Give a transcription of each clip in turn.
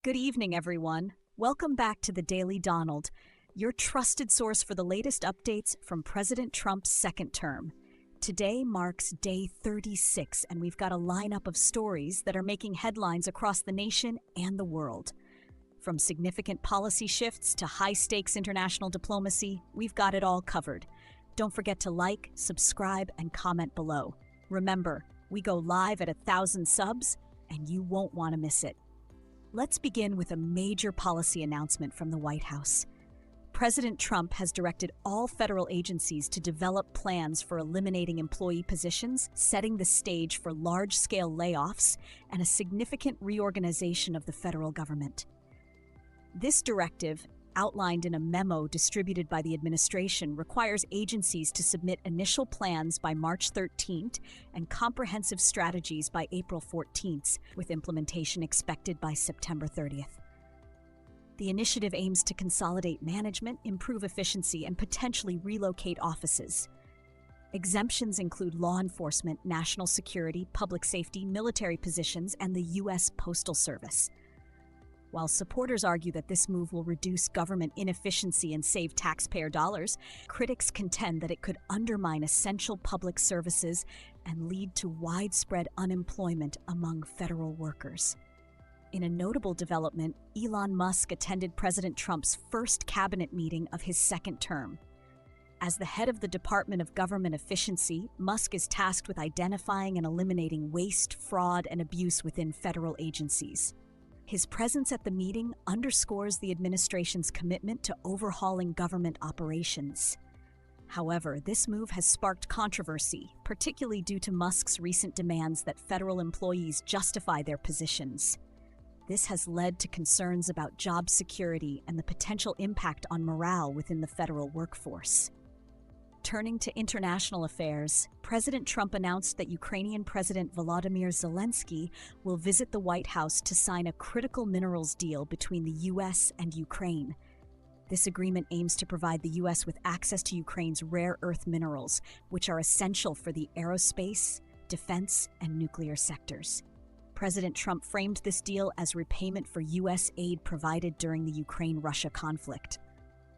Good evening, everyone. Welcome back to the Daily Donald, your trusted source for the latest updates from President Trump's second term. Today marks day 36, and we've got a lineup of stories that are making headlines across the nation and the world. From significant policy shifts to high-stakes international diplomacy, we've got it all covered. Don't forget to like, subscribe, and comment below. Remember, we go live at 1,000 subs, and you won't want to miss it. Let's begin with a major policy announcement from the White House. President Trump has directed all federal agencies to develop plans for eliminating employee positions, setting the stage for large-scale layoffs and a significant reorganization of the federal government. This directive, outlined in a memo distributed by the administration, requires agencies to submit initial plans by March 13th and comprehensive strategies by April 14th, with implementation expected by September 30th. The initiative aims to consolidate management, improve efficiency, and potentially relocate offices. Exemptions include law enforcement, national security, public safety, military positions, and the U.S. Postal Service. While supporters argue that this move will reduce government inefficiency and save taxpayer dollars, critics contend that it could undermine essential public services and lead to widespread unemployment among federal workers. In a notable development, Elon Musk attended President Trump's first cabinet meeting of his second term. As the head of the Department of Government Efficiency, Musk is tasked with identifying and eliminating waste, fraud, and abuse within federal agencies. His presence at the meeting underscores the administration's commitment to overhauling government operations. However, this move has sparked controversy, particularly due to Musk's recent demands that federal employees justify their positions. This has led to concerns about job security and the potential impact on morale within the federal workforce. Turning to international affairs, President Trump announced that Ukrainian President Volodymyr Zelensky will visit the White House to sign a critical minerals deal between the U.S. and Ukraine. This agreement aims to provide the U.S. with access to Ukraine's rare earth minerals, which are essential for the aerospace, defense, and nuclear sectors. President Trump framed this deal as repayment for U.S. aid provided during the Ukraine-Russia conflict.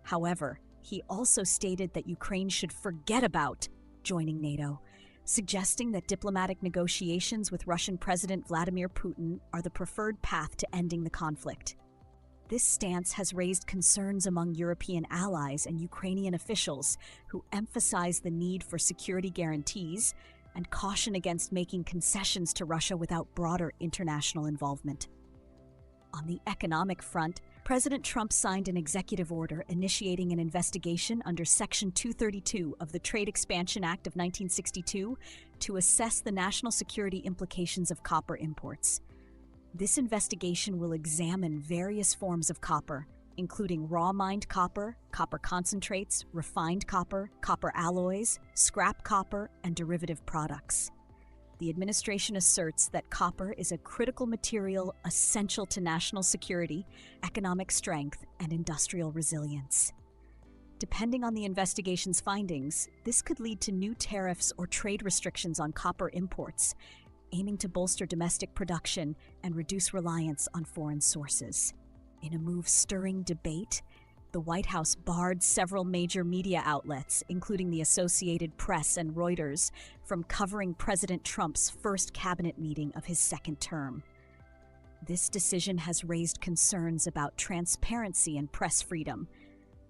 However, he also stated that Ukraine should forget about joining NATO, suggesting that diplomatic negotiations with Russian President Vladimir Putin are the preferred path to ending the conflict. This stance has raised concerns among European allies and Ukrainian officials who emphasize the need for security guarantees and caution against making concessions to Russia without broader international involvement. On the economic front, President Trump signed an executive order initiating an investigation under Section 232 of the Trade Expansion Act of 1962 to assess the national security implications of copper imports. This investigation will examine various forms of copper, including raw-mined copper, copper concentrates, refined copper, copper alloys, scrap copper, and derivative products. The administration asserts that copper is a critical material essential to national security, economic strength, and industrial resilience. Depending on the investigation's findings, this could lead to new tariffs or trade restrictions on copper imports, aiming to bolster domestic production and reduce reliance on foreign sources. In a move stirring debate, the White House barred several major media outlets, including the Associated Press and Reuters, from covering President Trump's first cabinet meeting of his second term. This decision has raised concerns about transparency and press freedom,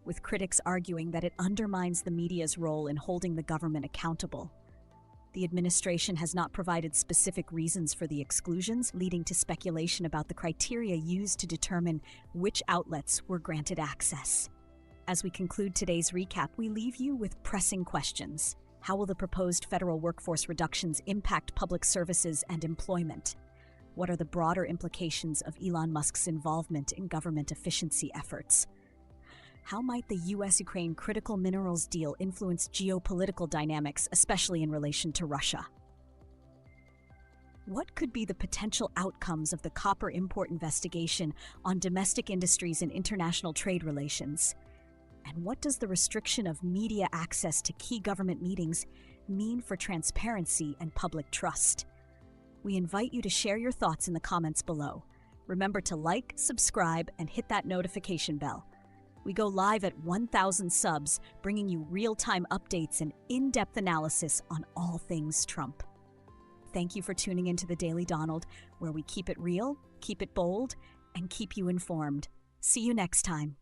with critics arguing that it undermines the media's role in holding the government accountable. The administration has not provided specific reasons for the exclusions, leading to speculation about the criteria used to determine which outlets were granted access. As we conclude today's recap, we leave you with pressing questions. How will the proposed federal workforce reductions impact public services and employment? What are the broader implications of Elon Musk's involvement in government efficiency efforts? How might the U.S.-Ukraine critical minerals deal influence geopolitical dynamics, especially in relation to Russia? What could be the potential outcomes of the copper import investigation on domestic industries and international trade relations? And what does the restriction of media access to key government meetings mean for transparency and public trust? We invite you to share your thoughts in the comments below. Remember to like, subscribe, and hit that notification bell. We go live at 1,000 subs, bringing you real-time updates and in-depth analysis on all things Trump. Thank you for tuning into the Daily Donald, where we keep it real, keep it bold, and keep you informed. See you next time.